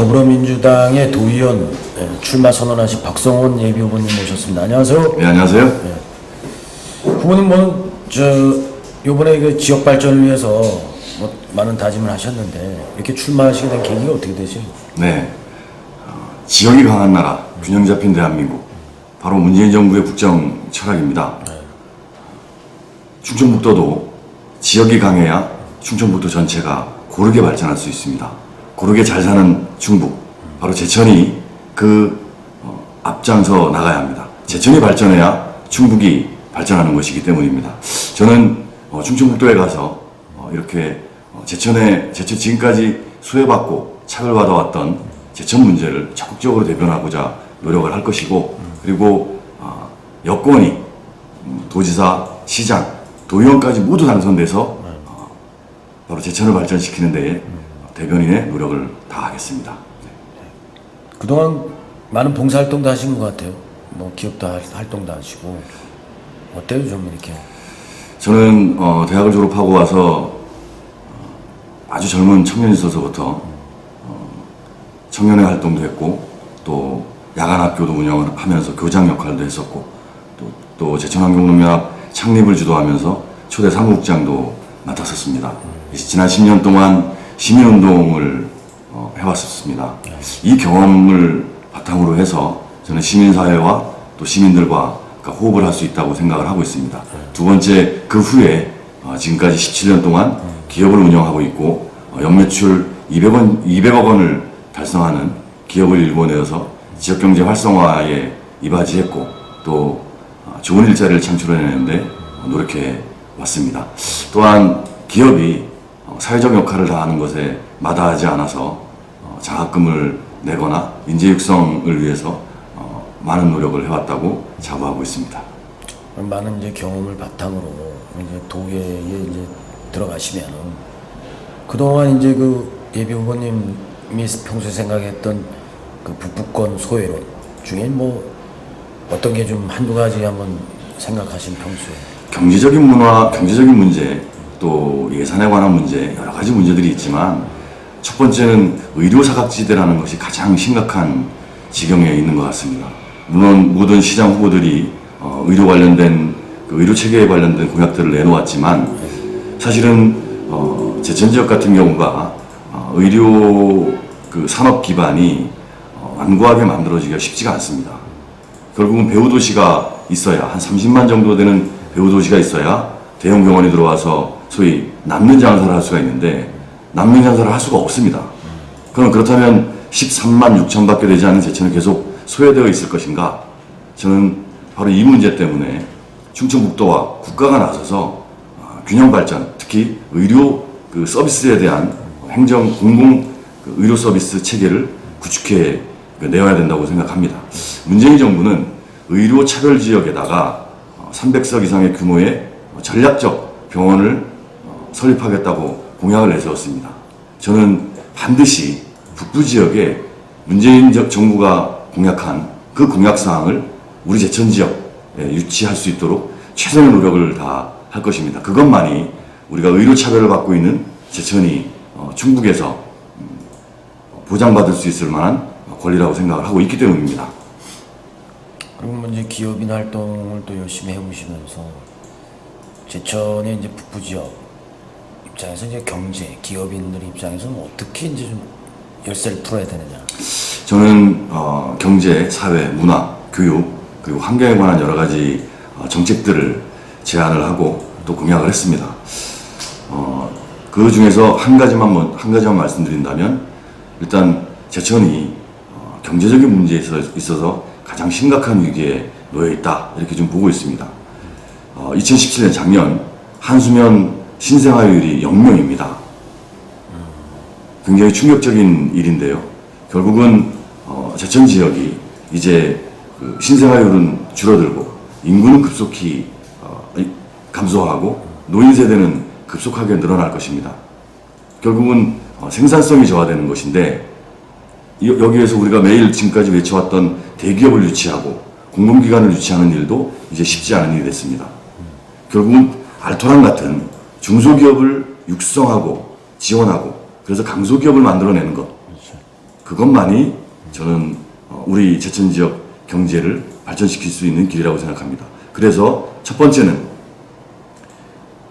더불어민주당의 도의원 출마 선언하신 박성원 예비후보님 모셨습니다. 안녕하세요. 네, 안녕하세요. 네. 후보님 요번에 그 지역 발전을 위해서 많은 다짐을 하셨는데 이렇게 출마하시게 된 계기가 어떻게 되세요? 네, 지역이 강한 나라, 균형 잡힌 대한민국, 바로 문재인 정부의 국정 철학입니다. 충청북도도 지역이 강해야 충청북도 전체가 고르게 발전할 수 있습니다. 고르게 잘 사는 충북, 바로 제천이 앞장서 나가야 합니다. 제천이 발전해야 충북이 발전하는 것이기 때문입니다. 저는 충청북도에 가서 이렇게 제천 지금까지 수혜받고 차별받아왔던 제천 문제를 적극적으로 대변하고자 노력을 할 것이고, 그리고 여권이 도지사, 시장, 도의원까지 모두 당선돼서 바로 제천을 발전시키는 데에 대변인의 노력을 다하겠습니다. 네. 그동안 많은 봉사활동도 하신 것 같아요. 기업도 활동도 하시고 어때요, 좀 이렇게? 저는 대학을 졸업하고 와서 아주 젊은 청년이 있어서부터 청년회 활동도 했고, 또 야간학교도 운영을 하면서 교장 역할도 했었고, 또 제천환경농협 창립을 주도하면서 초대 사무국장도 맡았었습니다. 지난 10년 동안 시민운동을 해왔었습니다. 이 경험을 바탕으로 해서 저는 시민사회와 또 시민들과 호흡을 할 수 있다고 생각을 하고 있습니다. 두 번째, 그 후에 지금까지 17년 동안 기업을 운영하고 있고, 연매출 200억 원을 달성하는 기업을 일궈내어서 지역경제 활성화에 이바지했고, 또 좋은 일자리를 창출해내는데 노력해 왔습니다. 또한 기업이 사회적 역할을 다하는 것에 마다하지 않아서 장학금을 내거나 인재 육성을 위해서 많은 노력을 해왔다고 자부하고 있습니다. 많은 경험을 바탕으로 도의회에 들어가시면은 그동안 예비 후보님이 평소에 생각했던 북부권 소외론 중에 어떤 게 좀 한두 가지 한번 생각하신 평소에? 경제적인 문제, 또 예산에 관한 문제, 여러 가지 문제들이 있지만, 첫 번째는 의료 사각지대라는 것이 가장 심각한 지경에 있는 것 같습니다. 물론 모든 시장 후보들이 의료 관련된 의료 체계에 관련된 공약들을 내놓았지만, 사실은 제천 지역 같은 경우가 의료 산업 기반이 완고하게 만들어지기가 쉽지가 않습니다. 결국은 배후도시가 있어야, 한 30만 정도 되는 배후도시가 있어야 대형 병원이 들어와서 소위 남는 장사를 할 수가 있는데, 남는 장사를 할 수가 없습니다. 그렇다면 13만 6천밖에 되지 않는 제천은 계속 소외되어 있을 것인가? 저는 바로 이 문제 때문에 충청북도와 국가가 나서서 균형 발전, 특히 의료 서비스에 대한 공공 의료 서비스 체계를 구축해 내어야 된다고 생각합니다. 문재인 정부는 의료 차별 지역에다가 300석 이상의 규모의 전략적 병원을 설립하겠다고 공약을 내세웠습니다. 저는 반드시 북부 지역에 문재인 정부가 공약한 그 공약사항을 우리 제천 지역에 유치할 수 있도록 최선의 노력을 다할 것입니다. 그것만이 우리가 의료 차별을 받고 있는 제천이 충북에서 보장받을 수 있을 만한 권리라고 생각을 하고 있기 때문입니다. 그리고 기업인 활동을 또 열심히 해보시면서 제천의 북부 지역 입장에서 경제, 기업인들 입장에서는 어떻게 좀 열쇠를 풀어야 되느냐? 저는 경제, 사회, 문화, 교육, 그리고 환경에 관한 여러 가지 정책들을 제안을 하고 또 공약을 했습니다. 그 중에서 한 가지만 말씀드린다면, 일단 제천이 경제적인 문제에 있어서 가장 심각한 위기에 놓여 있다, 이렇게 좀 보고 있습니다. 2017년 작년 한수면 신생아율이 0명입니다. 굉장히 충격적인 일인데요. 결국은 제천 지역이 이제 신생아율은 줄어들고 인구는 급속히 감소하고 노인 세대는 급속하게 늘어날 것입니다. 결국은 생산성이 저하되는 것인데, 여기에서 우리가 매일 지금까지 외쳐왔던 대기업을 유치하고 공공기관을 유치하는 일도 이제 쉽지 않은 일이 됐습니다. 결국은 알토란 같은 중소기업을 육성하고 지원하고, 그래서 강소기업을 만들어내는 것, 그것만이 저는 우리 제천 지역 경제를 발전시킬 수 있는 길이라고 생각합니다. 그래서 첫 번째는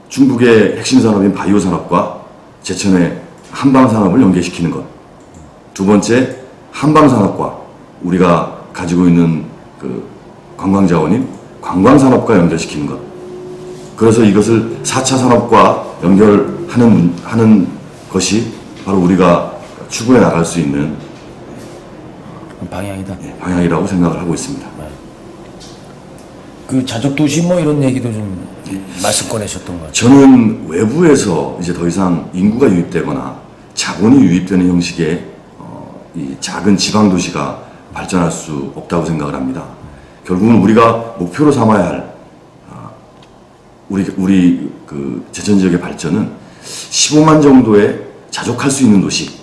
중국의 핵심 산업인 바이오 산업과 제천의 한방 산업을 연계시키는 것. 두 번째, 한방 산업과 우리가 가지고 있는 그 관광 자원인 관광 산업과 연결시키는 것. 그래서 이것을 4차 산업과 연결하는 것이 바로 우리가 추구해 나갈 수 있는 방향이다. 방향이라고 생각을 하고 있습니다. 그 자족도시 뭐 이런 얘기도 좀 말씀 꺼내셨던 것 같아요. 저는 외부에서 이제 더 이상 인구가 유입되거나 자본이 유입되는 형식의 이 작은 지방 도시가 발전할 수 없다고 생각을 합니다. 결국은 우리가 목표로 삼아야 할 우리 그 제천 지역의 발전은 15만 정도의 자족할 수 있는 도시.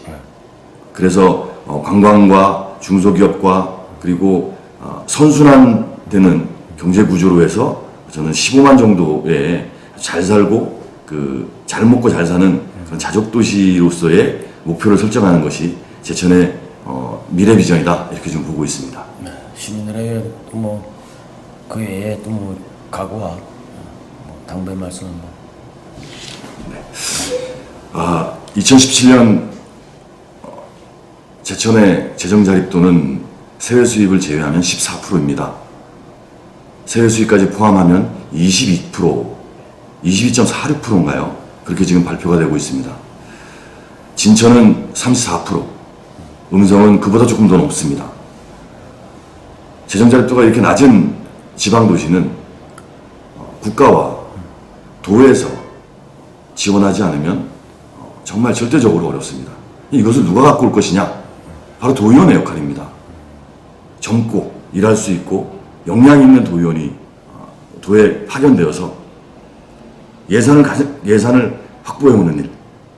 그래서 관광과 중소기업과 그리고 선순환되는 경제 구조로 해서 저는 15만 정도의 잘 살고 잘 먹고 잘 사는 그런 자족 도시로서의 목표를 설정하는 것이 제천의 미래 비전이다 이렇게 좀 보고 있습니다. 시민들에게 뭐 그 외에 또 뭐 각오와 뭐 당부의 말씀은 뭐. 2017년 제천의 재정 자립도는 세외 수입을 제외하면 14%입니다. 세외 수입까지 포함하면 22.46%인가요? 그렇게 지금 발표가 되고 있습니다. 진천은 34%, 음성은 그보다 조금 더 높습니다. 재정 자립도가 이렇게 낮은 지방 도시는 국가와 도에서 지원하지 않으면 정말 절대적으로 어렵습니다. 이것을 누가 갖고 올 것이냐? 바로 도의원의 역할입니다. 젊고 일할 수 있고 역량 있는 도의원이 도에 파견되어서 예산을 확보해오는 일.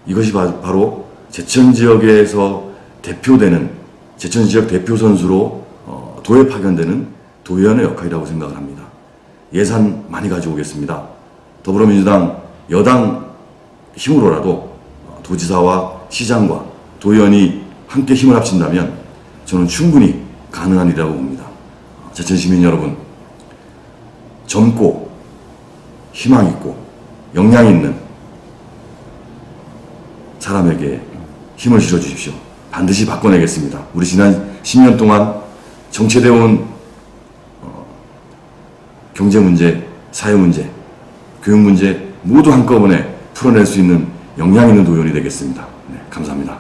이것이 바로 제천 지역에서 대표되는 제천 지역 대표 선수로 도에 파견되는 도의원의 역할이라고 생각을 합니다. 예산 많이 가져오겠습니다. 더불어민주당 여당 힘으로라도 도지사와 시장과 도의원이 함께 힘을 합친다면 저는 충분히 가능한 일이라고 봅니다. 제천 시민 여러분, 젊고 희망 있고 역량 있는 사람에게 힘을 실어 주십시오. 반드시 바꿔내겠습니다. 우리 지난 10년 동안 정체되어 온 경제 문제, 사회 문제, 교육 문제 모두 한꺼번에 풀어낼 수 있는 역량 있는 도의원이 되겠습니다. 네, 감사합니다.